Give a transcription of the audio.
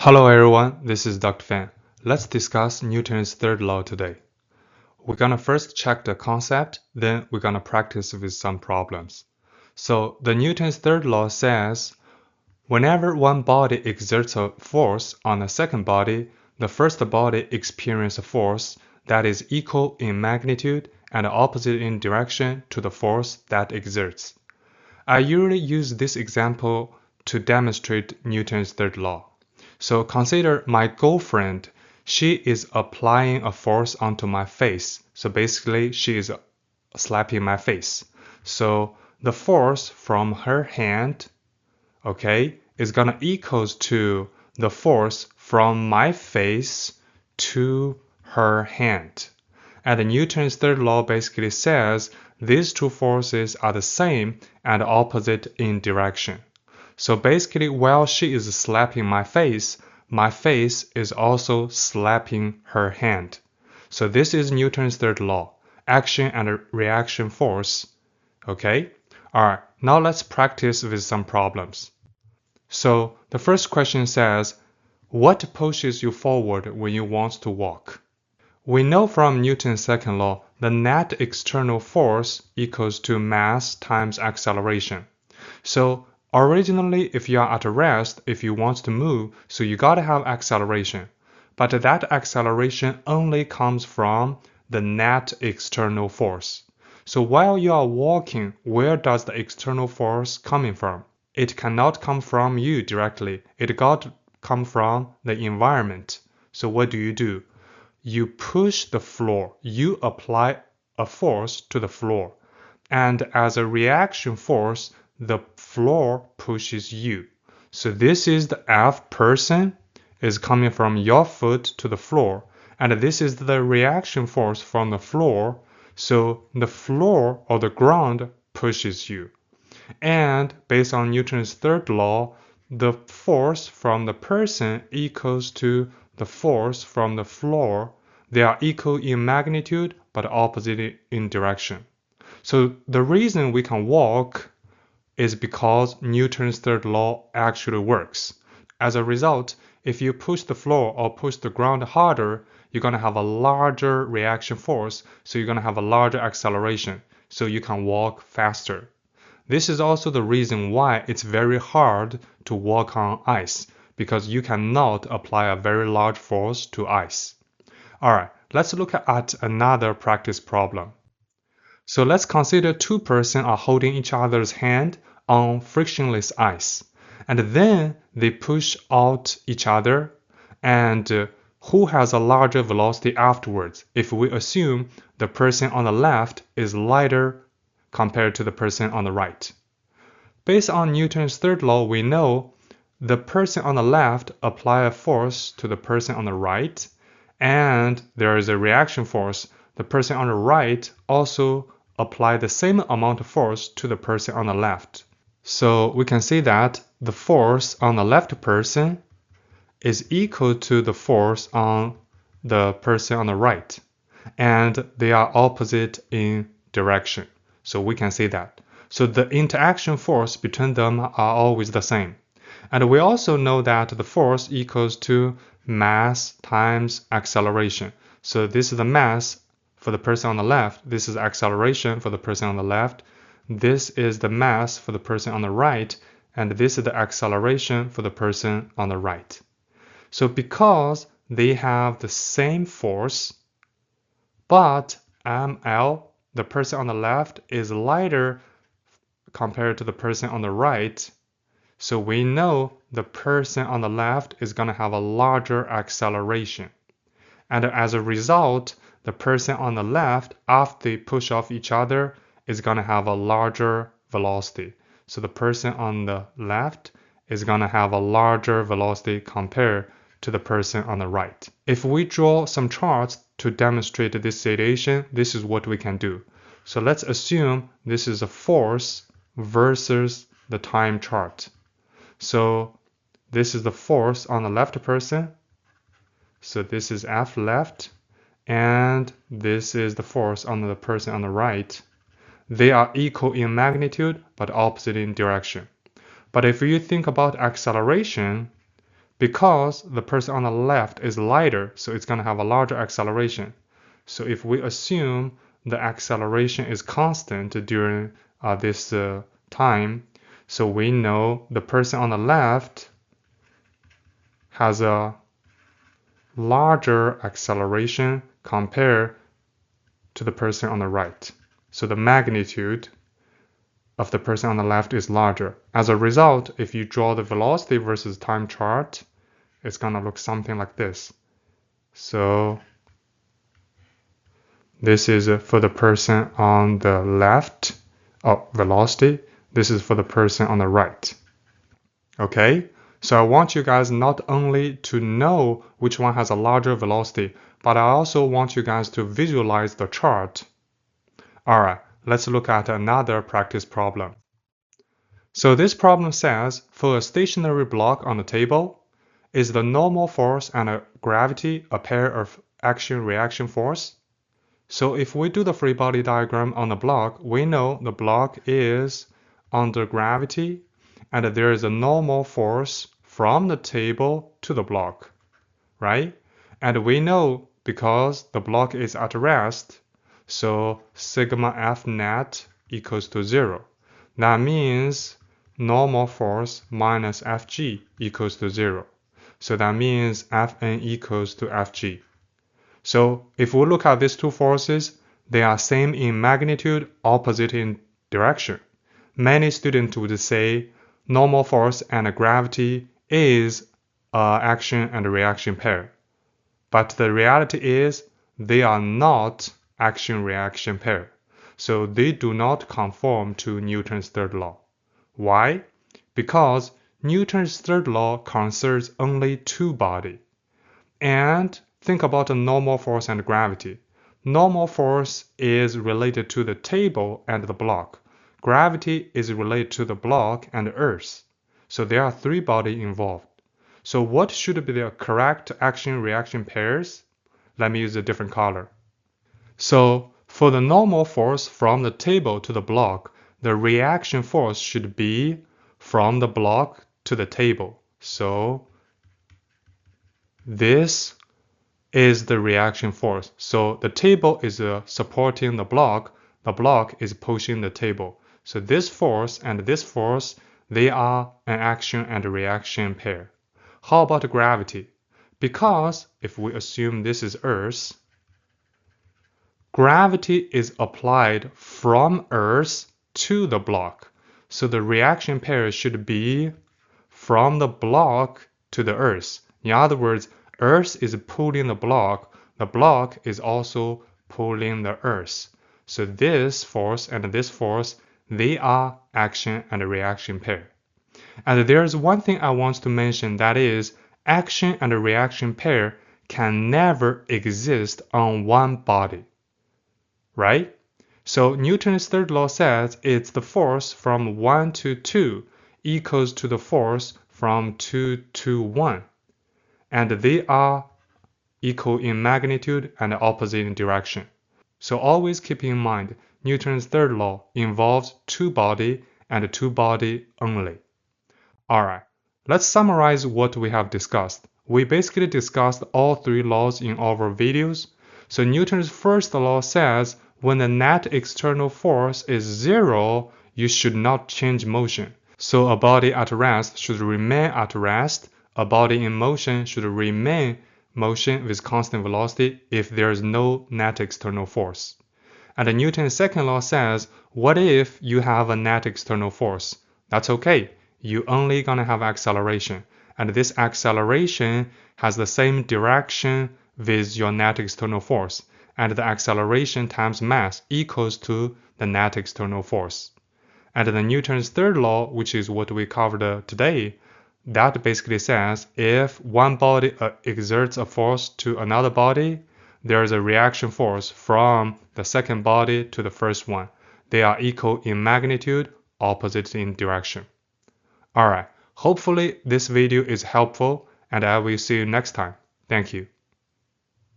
Hello everyone, this is Dr. Fan. Let's discuss Newton's third law today. We're gonna first check the concept, then we're gonna practice with some problems. So the Newton's third law says, whenever one body exerts a force on a second body, the first body experiences a force that is equal in magnitude and opposite in direction to the force that exerts. I usually use this example to demonstrate Newton's third law. So consider my girlfriend. She is applying a force onto my face. So basically, she is slapping my face. So the force from her hand, okay, is gonna equals to the force from my face to her hand. And Newton's third law basically says these two forces are the same and opposite in direction. So basically, while she is slapping my face is also slapping her hand. So this is Newton's third law, action and reaction force. Okay? Alright, now let's practice with some problems. So the first question says, what pushes you forward when you want to walk? We know from Newton's second law, the net external force equals to mass times acceleration. So originally, if you are at rest, if you want to move, so you gotta have acceleration. But that acceleration only comes from the net external force. So while you are walking, where does the external force coming from? It cannot come from you directly. It got to come from the environment. So what do? You push the floor. You apply a force to the floor. And as a reaction force, the floor pushes you. So this is the F person is coming from your foot to the floor. And this is the reaction force from the floor. So the floor or the ground pushes you. And based on Newton's third law, the force from the person equals to the force from the floor. They are equal in magnitude but opposite in direction. So the reason we can walk is because Newton's third law actually works. As a result, if you push the floor or push the ground harder, you're going to have a larger reaction force, so you're going to have a larger acceleration, so you can walk faster. This is also the reason why it's very hard to walk on ice, because you cannot apply a very large force to ice. Alright, let's look at another practice problem. So let's consider two persons are holding each other's hand on frictionless ice, and then they push out each other, and who has a larger velocity afterwards if we assume the person on the left is lighter compared to the person on the right. Based on Newton's third law, we know the person on the left apply a force to the person on the right, and there is a reaction force. The person on the right also apply the same amount of force to the person on the left. So we can see that the force on the left person is equal to the force on the person on the right, and they are opposite in direction. So we can see that. So the interaction force between them are always the same. And we also know that the force equals to mass times acceleration. So this is the mass for the person on the left. This is acceleration for the person on the left. This is the mass for the person on the right. And this is the acceleration for the person on the right. So because they have the same force, but ML, the person on the left, is lighter compared to the person on the right, so we know the person on the left is going to have a larger acceleration. And as a result, the person on the left, after they push off each other, is going to have a larger velocity. So the person on the left is going to have a larger velocity compared to the person on the right. If we draw some charts to demonstrate this situation, this is what we can do. So let's assume this is a force versus the time chart. So this is the force on the left person. So this is F left, and this is the force on the person on the right. They are equal in magnitude but opposite in direction. But if you think about acceleration, because the person on the left is lighter, so it's going to have a larger acceleration. So if we assume the acceleration is constant during this time, so we know the person on the left has a larger acceleration compared to the person on the right. So the magnitude of the person on the left is larger. As a result, if you draw the velocity versus time chart, it's going to look something like this. So this is for the person on the left of velocity. This is for the person on the right. Okay, so I want you guys not only to know which one has a larger velocity, but I also want you guys to visualize the chart. Alright, let's look at another practice problem. So this problem says, for a stationary block on the table, is the normal force and gravity a pair of action-reaction force? So if we do the free body diagram on the block, we know the block is under gravity and there is a normal force from the table to the block, right? And we know because the block is at rest, so sigma F net equals to 0. That means normal force minus Fg equals to 0. So that means Fn equals to Fg. So if we look at these two forces, they are same in magnitude, opposite in direction. Many students would say normal force and gravity is an action and reaction pair. But the reality is they are not action-reaction pair. So they do not conform to Newton's third law. Why? Because Newton's third law concerns only two bodies. And think about the normal force and gravity. Normal force is related to the table and the block. Gravity is related to the block and the earth. So there are three bodies involved. So what should be the correct action-reaction pairs? Let me use a different color. So for the normal force from the table to the block, the reaction force should be from the block to the table. So this is the reaction force. So the table is supporting the block is pushing the table. So this force and this force, they are an action and a reaction pair. How about gravity? Because if we assume this is Earth, gravity is applied from Earth to the block. So the reaction pair should be from the block to the Earth. In other words, Earth is pulling the block is also pulling the Earth. So this force and this force, they are action and reaction pair. And there's one thing I want to mention, that is action and reaction pair can never exist on one body, right? So Newton's third law says it's the force from 1 to 2 equals to the force from 2 to 1. And they are equal in magnitude and opposite in direction. So always keep in mind, Newton's third law involves two body and two body only. Alright, let's summarize what we have discussed. We basically discussed all three laws in our videos. So Newton's first law says when the net external force is 0, you should not change motion. So a body at rest should remain at rest. A body in motion should remain motion with constant velocity if there is no net external force. And Newton's second law says, what if you have a net external force? That's okay. You only gonna have acceleration. And this acceleration has the same direction with your net external force. And the acceleration times mass equals to the net external force. And the Newton's third law, which is what we covered today, that basically says if one body exerts a force to another body, there is a reaction force from the second body to the first one. They are equal in magnitude, opposite in direction. Alright, hopefully this video is helpful and I will see you next time. Thank you.